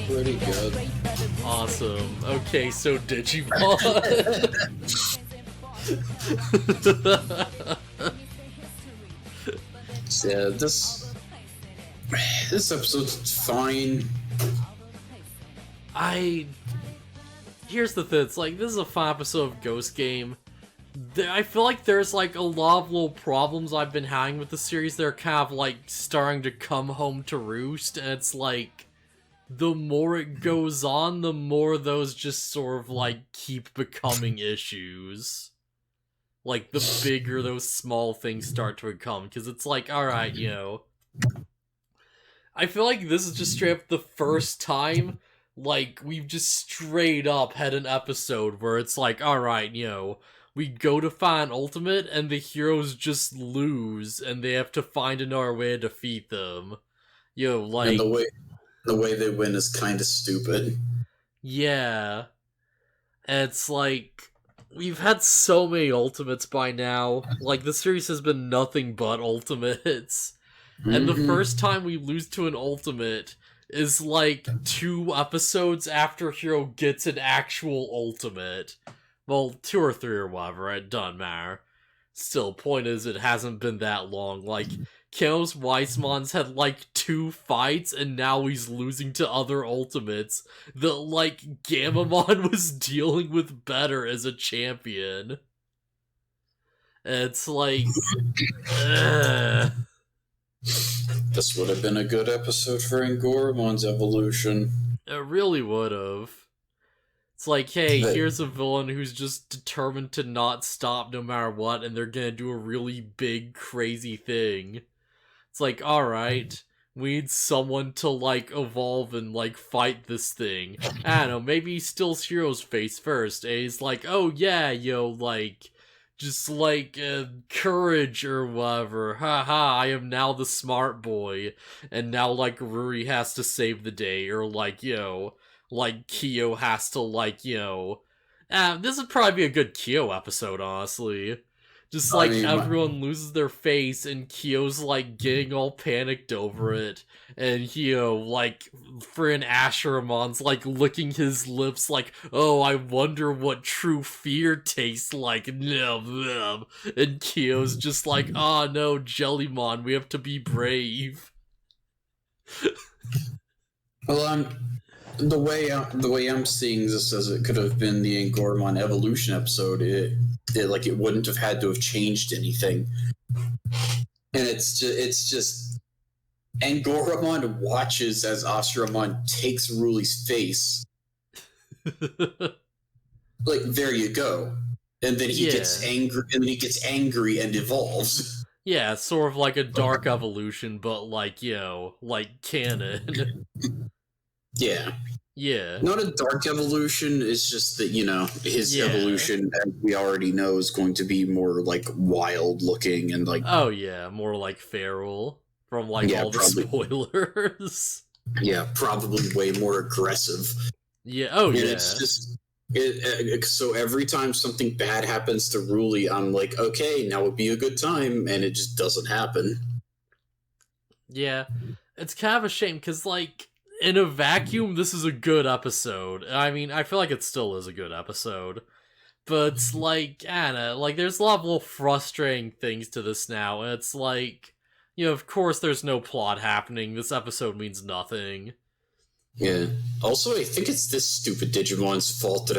Pretty good. Awesome. Okay, so Digimon. Yeah, this episode's fine. Here's the thing, it's like, this is a fun episode of Ghost Game. I feel like there's like a lot of little problems I've been having with the series that are kind of like starting to come home to roost, and it's like, the more it goes on, the more those just sort of like keep becoming issues. Like, the bigger those small things start to become, because it's like, alright, I feel like this is just straight up the first time, like, we've just straight up had an episode where it's like, alright, we go to find Ultimate, and the heroes just lose, and they have to find another way to defeat them. Like... And the way they win is kind of stupid. Yeah. And it's like... We've had so many Ultimates by now. Like, the series has been nothing but Ultimates. And the first time we lose to an Ultimate is like 2 episodes after Hero gets an actual Ultimate. Well, 2 or 3 or whatever, it doesn't matter. Still, point is, it hasn't been that long. Like, Cannoweissmon's had like 2 fights, and now he's losing to other Ultimates that, like, Gammamon was dealing with better as a champion. And it's like... This would have been a good episode for Angoramon's evolution. It really would have. It's like, hey, here's a villain who's just determined to not stop no matter what, and they're gonna do a really big, crazy thing. It's like, alright, we need someone to, like, evolve and, like, fight this thing. I don't know, maybe he steals Hero's face first, and he's like, oh yeah, like... just like, courage or whatever. Haha, I am now the smart boy. And now, like, Ruri has to save the day. Or, like, like, Kyo has to, like, this would probably be a good Kyo episode, honestly. Just, like, everyone loses their face, and Kyo's, like, getting all panicked over it. And, like, friggin' Ashuramon's, like, licking his lips like, oh, I wonder what true fear tastes like. And Kyo's just like, oh no, Jellymon, we have to be brave. Well, the way I'm seeing this as it could have been the Angoramon evolution episode, it wouldn't have had to have changed anything. And it's just Angoramon watches as Ashramon takes Ruli's face. Like, there you go. And then he gets angry and evolves. Yeah, it's sort of like a dark evolution, but like, like canon. Yeah. Yeah. Not a dark evolution, it's just that, his evolution, as we already know, is going to be more, like, wild-looking and, like... Oh, yeah, more like feral, from, like, all the spoilers. Yeah, probably way more aggressive. Yeah, oh, and yeah. It's just... so every time something bad happens to Ruli, I'm like, okay, now would be a good time, and it just doesn't happen. Yeah, it's kind of a shame, because, like, in a vacuum, this is a good episode. I mean, I feel like it still is a good episode. But it's like, I don't know, like, there's a lot of little frustrating things to this now, and it's like, of course there's no plot happening, this episode means nothing. Yeah. Also, I think it's this stupid Digimon's fault that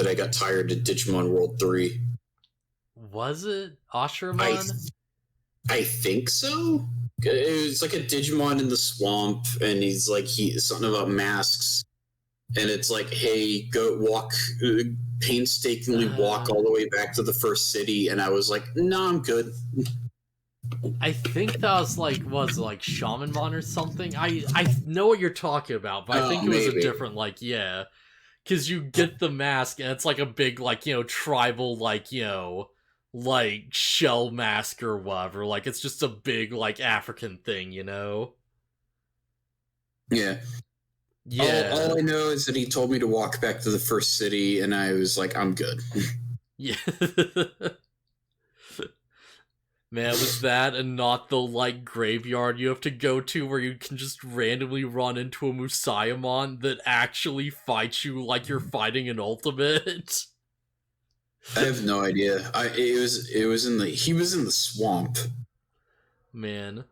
I got tired of Digimon World 3. Was it Ashramon? I think so. It was like a Digimon in the swamp, and he's like, something about masks, and it's like, hey, go walk, painstakingly walk all the way back to the first city, and I was like, no, I'm good. I think that was like, Shamanmon or something? I know what you're talking about, but I think it was a different, like, yeah. Because you get the mask, and it's like a big, like, tribal, like, like, shell mask or whatever. Like, it's just a big, like, African thing, Yeah. Yeah. All I know is that he told me to walk back to the first city, and I was like, I'm good. Yeah. Man, it was that and not the, like, graveyard you have to go to where you can just randomly run into a Musayamon that actually fights you like you're fighting an ultimate. I have no idea. He was in the swamp. Man.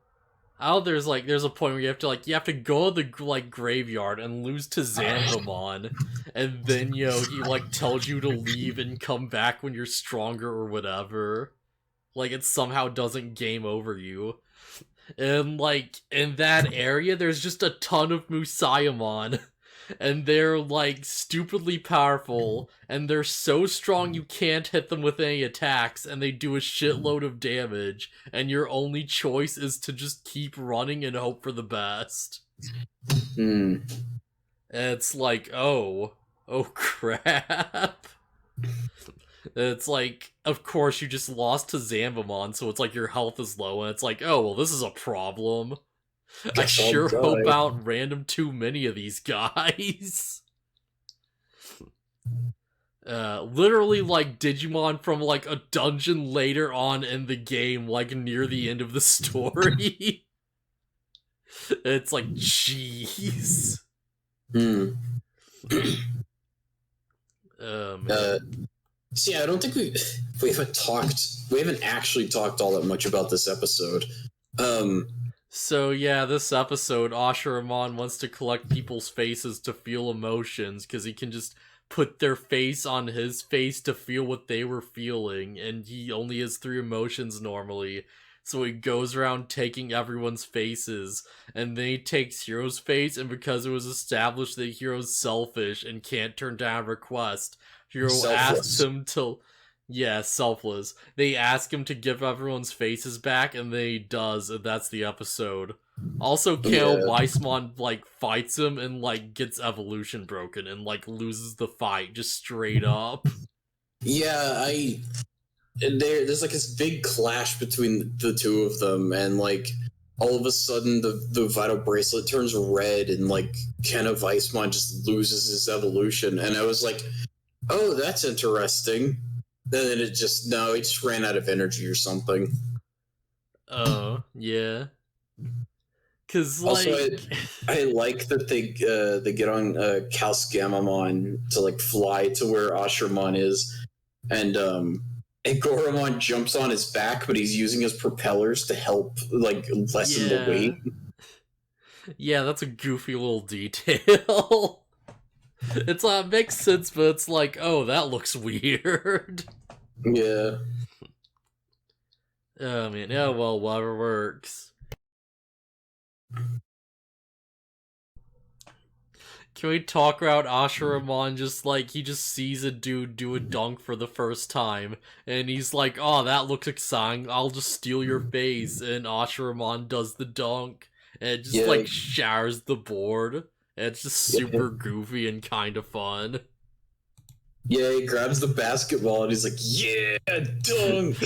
Oh, there's a point where you have to go to the, like, graveyard and lose to Zanvamon, and then, he, like, tells you to leave and come back when you're stronger or whatever. Like, it somehow doesn't game over you. And, like, in that area, there's just a ton of Musayamon. And they're, like, stupidly powerful. And they're so strong you can't hit them with any attacks. And they do a shitload of damage. And your only choice is to just keep running and hope for the best. Hmm. And it's like, oh crap. It's like, of course you just lost to Zambamon, so it's like your health is low, and it's like, oh, well, this is a problem. I sure hope out random too many of these guys. Literally, like, Digimon from, like, a dungeon later on in the game, like, near the end of the story. It's like, jeez. Man. See, I don't think we haven't actually talked all that much about this episode. So yeah, this episode, Asheramon wants to collect people's faces to feel emotions, because he can just put their face on his face to feel what they were feeling, and he only has 3 emotions normally. So he goes around taking everyone's faces, and then he takes Hero's face, and because it was established that Hero's selfish and can't turn down a request, Hero asks him to... Yeah, selfless. They ask him to give everyone's faces back, and then he does, and that's the episode. Also, Cannoweissmon, like, fights him and, like, gets evolution broken and, like, loses the fight just straight up. Yeah, there's, like, this big clash between the two of them, and, like, all of a sudden the Vital Bracelet turns red, and, like, Cannoweissmon just loses his evolution, and I was like, oh, that's interesting. Then he just ran out of energy or something. Oh, yeah. Cause, like... Also, I like that they get on Calsgamamon to, like, fly to where Asheramon is, and Goramon jumps on his back, but he's using his propellers to help, like, lessen the weight. Yeah, that's a goofy little detail. It's it makes sense, but it's like, oh, that looks weird. Yeah. Oh man, yeah, well, whatever works. Can we talk about Asheramon just, like, he just sees a dude do a dunk for the first time, and he's like, oh, that looks exciting, I'll just steal your face, and Asheramon does the dunk, and it just, like, showers the board, and it's just super goofy and kind of fun. Yeah, he grabs the basketball, and he's like, yeah, dunk!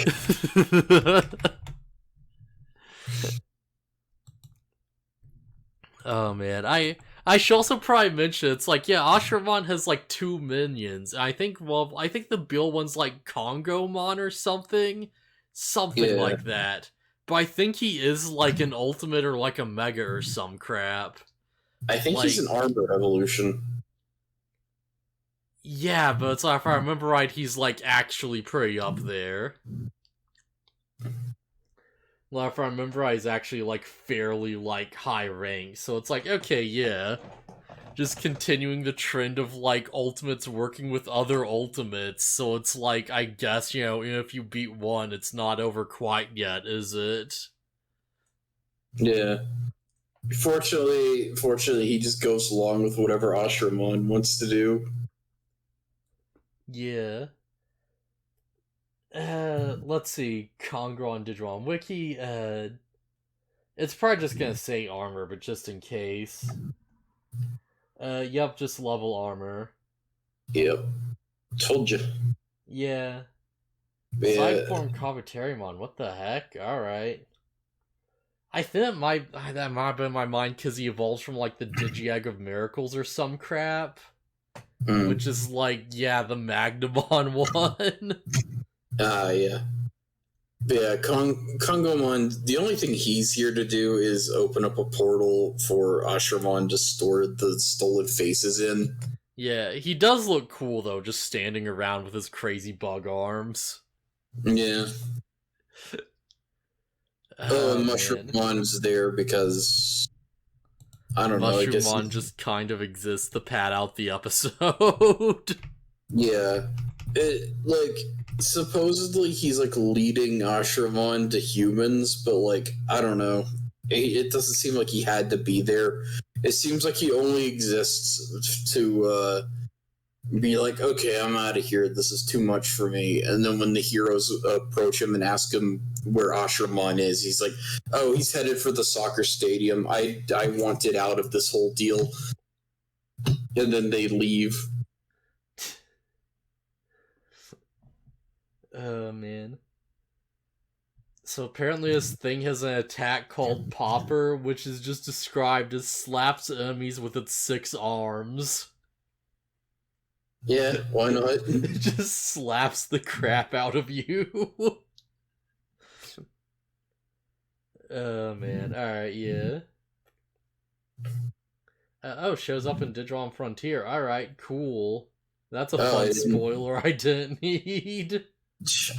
Oh, man, I should also probably mention, it's like, yeah, Asheramon has, like, 2 minions. I think the Bill one's, like, Congomon or something? Something like that. But I think he is, like, an ultimate or, like, a mega or some crap. I think he's an armor evolution. Yeah, but it's like, if I remember right, he's, like, actually pretty up there. Well, if I remember right, he's actually, like, fairly, like, high rank. So it's like, okay, yeah. Just continuing the trend of, like, ultimates working with other ultimates. So it's like, I guess, even if you beat one, it's not over quite yet, is it? Yeah. Fortunately, he just goes along with whatever Asheramon wants to do. Yeah. Let's see. Congo on Digimon Wiki. It's probably just gonna say armor, but just in case. Yep, just level armor. Yep. Told you. Yeah. Side form Kabuterimon, what the heck? Alright. I think that might have been in my mind because he evolves from, like, the Digi-Egg of Miracles or some crap. Which is, like, yeah, the Magnamon one. Yeah. Yeah, Kongomon, the only thing he's here to do is open up a portal for Ashramon to store the stolen faces in. Yeah, he does look cool, though, just standing around with his crazy bug arms. Yeah. Oh, Mushroomon is there because... I don't know, I guess... Mushroomon just kind of exists to pad out the episode. Yeah. Supposedly he's, leading Ashramon to humans, but, I don't know. It doesn't seem like he had to be there. It seems like he only exists to, be like, okay, I'm out of here. This is too much for me. And then when the heroes approach him and ask him where Ashramon is, he's like, oh, he's headed for the soccer stadium. I wanted out of this whole deal. And then they leave. Oh, man. So apparently this thing has an attack called Popper, which is just described as slaps enemies with its 6 arms. Yeah, why not? It just slaps the crap out of you. Oh, man. Alright, yeah. Shows up in Digimon Frontier. Alright, cool. That's a fun spoiler I didn't need.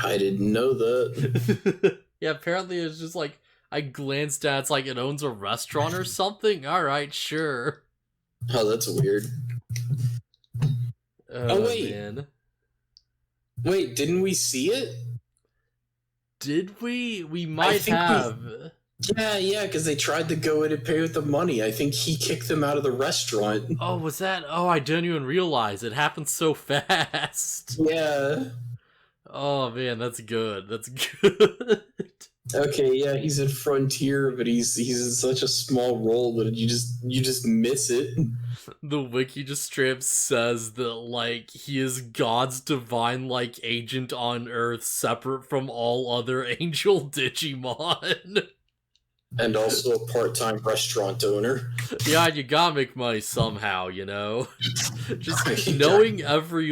I didn't know that. Yeah, apparently it's just I glanced at it's it owns a restaurant or something. Alright, sure. Oh, that's weird. Oh, wait. Man. Wait, didn't we see it? Did we? We might have. Yeah, because they tried to go in and pay with the money. I think he kicked them out of the restaurant. Oh, was that? Oh, I didn't even realize. It happened so fast. Yeah. Oh, man, that's good. That's good. Okay, yeah, he's in Frontier, but he's in such a small role that you just miss it. The wiki just straight up says that, he is God's divine, agent on Earth, separate from all other angel Digimon. And also a part-time restaurant owner. Yeah, you gotta make money somehow, you know? Just knowing every,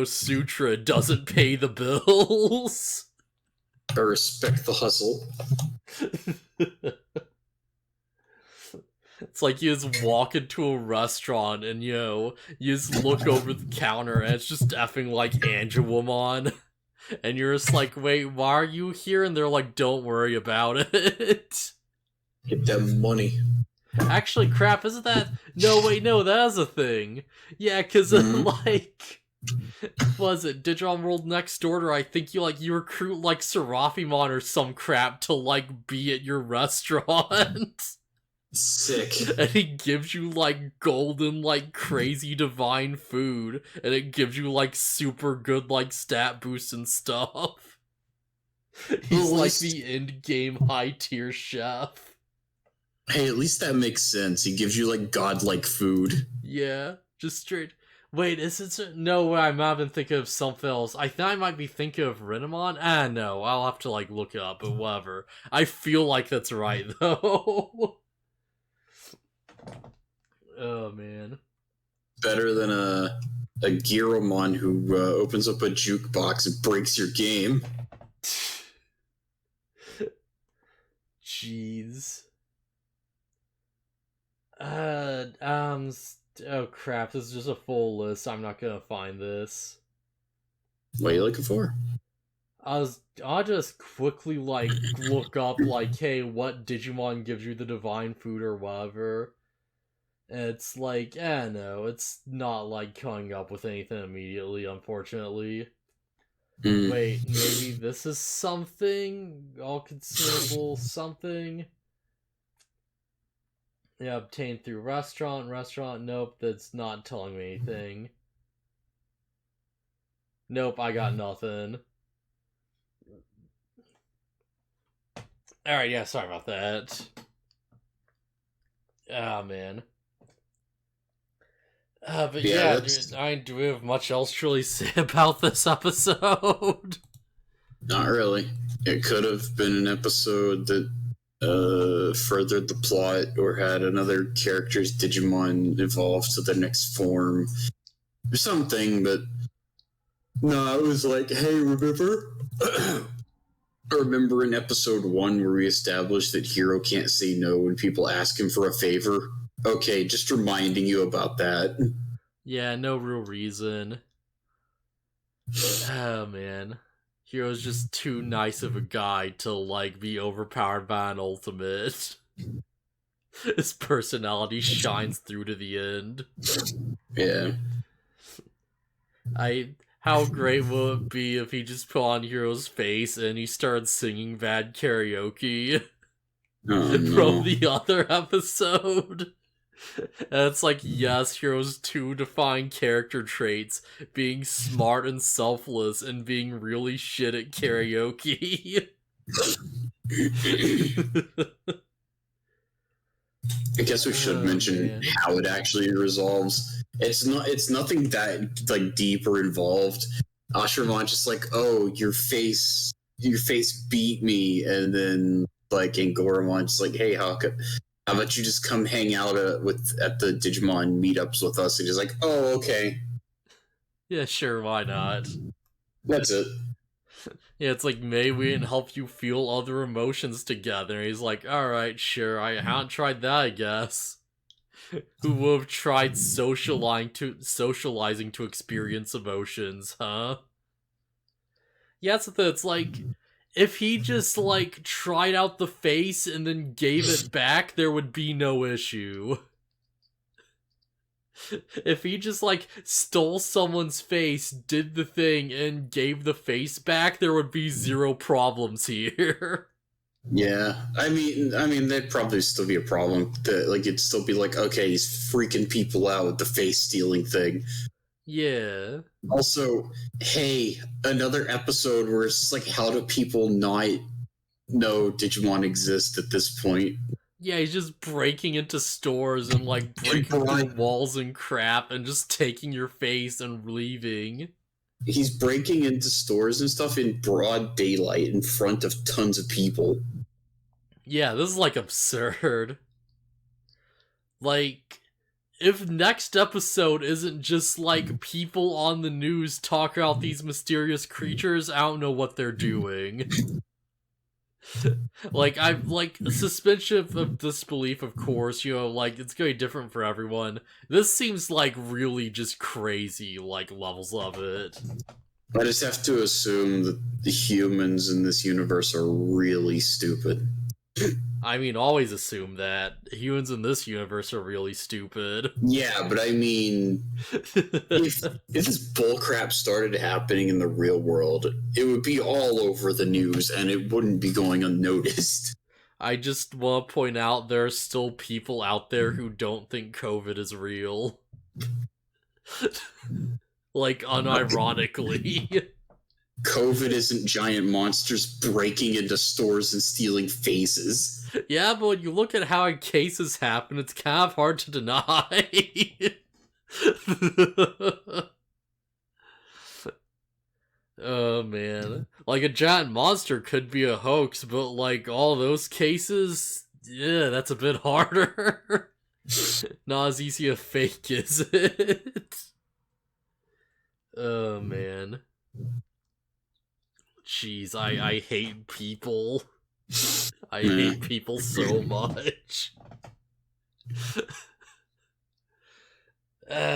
sutra doesn't pay the bills. I respect the hustle. It's like you just walk into a restaurant and, you just look over the counter and it's just effing Angelwomon. And you're just like, wait, why are you here? And they're like, don't worry about it. Get that money. Actually, crap, isn't that... No, wait, no, that is a thing. Yeah, because, was it Digimon World Next Order? I think you recruit, Seraphimon or some crap to, be at your restaurant. Sick. And he gives you, golden, crazy divine food. And it gives you, super good, stat boosts and stuff. He's, the end-game high-tier chef. Hey, at least that makes sense. He gives you, godlike food. Yeah, just straight... Wait, is it... No, I might have been thinking of something else. I think I might be thinking of Renamon. No, I'll have to, look it up, but whatever. I feel like that's right, though. Oh, man. Better than a Giromon who opens up a jukebox and breaks your game. Jeez. Oh crap, this is just a full list. I'm not gonna find this. What are you looking for? I'll just quickly, look up, hey, what Digimon gives you the divine food or whatever. And it's no, it's not, coming up with anything immediately, unfortunately. Wait, maybe this is something? All-consumable something? Yeah, obtained through restaurant, nope, that's not telling me anything. Nope, I got nothing. Alright, yeah, sorry about that. Ah, man. But yeah, do we have much else to really say about this episode? Not really. It could have been an episode that furthered the plot or had another character's Digimon evolve to the next form or something, but no, it was hey, remember remember in episode 1 where we established that Hero can't say no when people ask him for a favor? Okay, just reminding you about that. Yeah, no real reason. Oh, man. Hero's just too nice of a guy to, like, be overpowered by an ultimate. His personality shines through to the end. Yeah. How great will it be if he just put on Hero's face and he started singing bad karaoke from the other episode? And it's like, yes, Hero's two defined character traits, being smart and selfless and being really shit at karaoke. I guess we should mention how it actually resolves. It's nothing that like deep or involved. Ashramon's just like, oh, your face beat me, and then like Angoramon's like, hey, how about you just come hang out at the Digimon meetups with us? And he's like, oh, okay. Yeah, sure, why not? That's it. Yeah, it's like, maybe we can help you feel other emotions together. And he's like, alright, sure, I haven't tried that, I guess. Who would have tried socializing to experience emotions, huh? Yeah, it's like, if he just, like, tried out the face and then gave it back, there would be no issue. If he just, like, stole someone's face, did the thing, and gave the face back, there would be zero problems here. Yeah, I mean, there'd probably still be a problem. Like, it'd still be like, okay, he's freaking people out with the face stealing thing. Yeah. Also, hey, another episode where it's just like, how do people not know Digimon exist at this point? Yeah, he's just breaking into stores and, like, breaking through walls and crap and just taking your face and leaving. He's breaking into stores and stuff in broad daylight in front of tons of people. Yeah, this is, like, absurd. Like, if next episode isn't just, like, people on the news talk about these mysterious creatures, I don't know what they're doing. Like, I'm, like, suspension of disbelief, of course, you know, like, it's gonna be different for everyone. This seems like really just crazy, like, levels of it. I just have to assume that the humans in this universe are really stupid. I mean, always assume that. Humans in this universe are really stupid. Yeah, but I mean, if this bullcrap started happening in the real world, it would be all over the news and it wouldn't be going unnoticed. I just want to point out there are still people out there who don't think COVID is real. Like, unironically. COVID isn't giant monsters breaking into stores and stealing faces. Yeah, but when you look at how cases happen, it's kind of hard to deny. Oh, man. Like, a giant monster could be a hoax, but, like, all those cases, yeah, that's a bit harder. Not as easy a fake, is it? Oh, man. Jeez, I hate people. I hate people so much.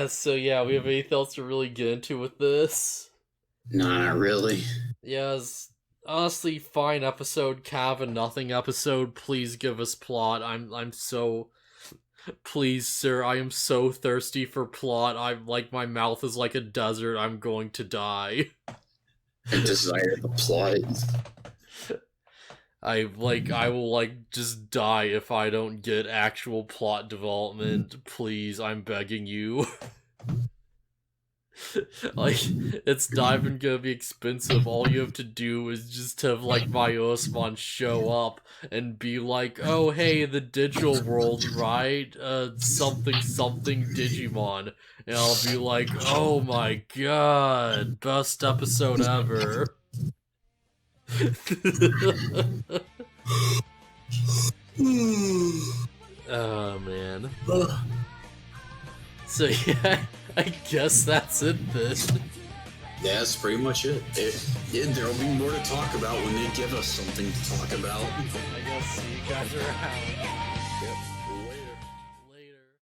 So yeah, we have anything else to really get into with this? Nah, not really. Yeah, it's honestly fine episode, kind of a nothing episode. Please give us plot. I'm so... Please, sir, I am so thirsty for plot. I'm like, my mouth is like a desert. I'm going to die. I desire the plot. I will, like, just die if I don't get actual plot development. Please, I'm begging you. Like, it's not even gonna be expensive. All you have to do is just have, like, MaskedHeroLucky show up and be like, oh, hey, the digital world, right? Something Digimon. And I'll be like, oh my god, best episode ever. Oh, man. So yeah, I guess that's it then. That's pretty much it. There'll be more to talk about when they give us something to talk about. I guess see you guys around.